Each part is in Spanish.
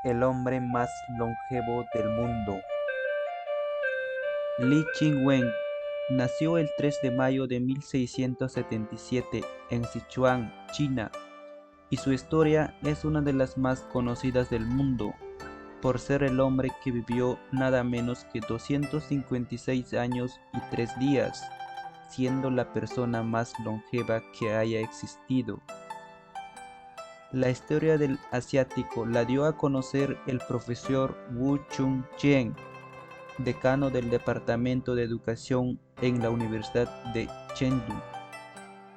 el hombre más longevo del mundo. Li Qingwen nació el 3 de mayo de 1677 en Sichuan, China, y su historia es una de las más conocidas del mundo, por ser el hombre que vivió nada menos que 256 años y 3 días, siendo la persona más longeva que haya existido. La historia del asiático la dio a conocer el profesor Wu Chun-chen, decano del Departamento de Educación en la Universidad de Chengdu,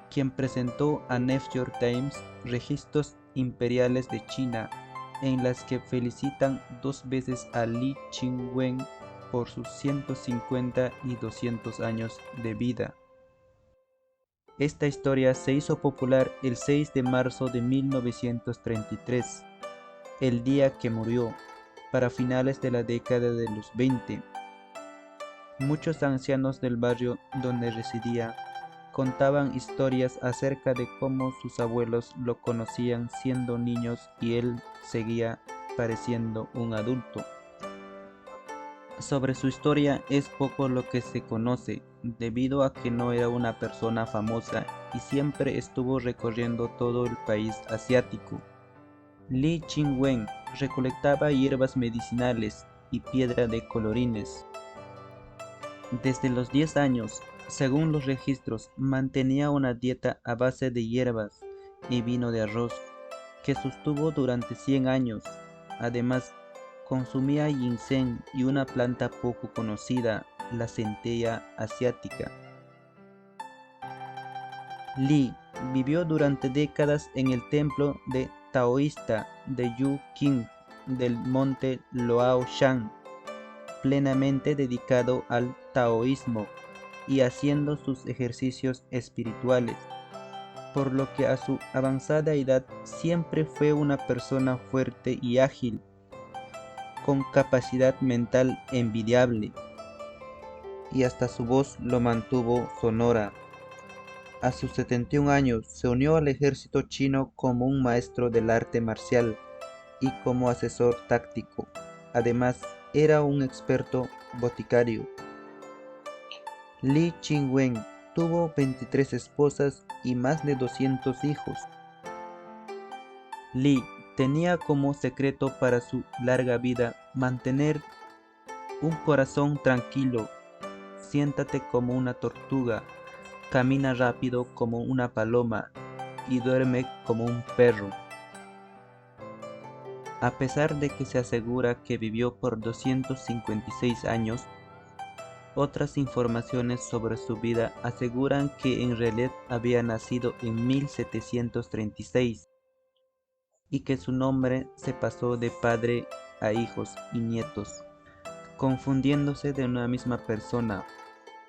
quien presentó a New York Times registros imperiales de China en las que felicitan 2 veces a Li Qingwen por sus 150 y 200 años de vida. Esta historia se hizo popular el 6 de marzo de 1933, el día que murió, para finales de la década de los 20. Muchos ancianos del barrio donde residía contaban historias acerca de cómo sus abuelos lo conocían siendo niños y él seguía pareciendo un adulto. Sobre su historia es poco lo que se conoce, debido a que no era una persona famosa y siempre estuvo recorriendo todo el país asiático. Li Qingwen recolectaba hierbas medicinales y piedra de colorines. Desde los 10 años, según los registros, mantenía una dieta a base de hierbas y vino de arroz, que sostuvo durante 100 años. Además, consumía ginseng y una planta poco conocida, la centella asiática. Li vivió durante décadas en el templo taoísta de Yu Qing del monte Luoyang, plenamente dedicado al taoísmo y haciendo sus ejercicios espirituales, por lo que a su avanzada edad siempre fue una persona fuerte y ágil, con capacidad mental envidiable, y hasta su voz lo mantuvo sonora. A sus 71 años se unió al ejército chino como un maestro del arte marcial y como asesor táctico. Además, era un experto boticario. Li Qingwen tuvo 23 esposas y más de 200 hijos. Li tenía como secreto para su larga vida mantener un corazón tranquilo. Siéntate como una tortuga, camina rápido como una paloma y duerme como un perro. A pesar de que se asegura que vivió por 256 años, otras informaciones sobre su vida aseguran que en realidad había nacido en 1736 y que su nombre se pasó de padre a hijos y nietos, confundiéndose de una misma persona,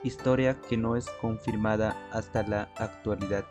historia que no es confirmada hasta la actualidad.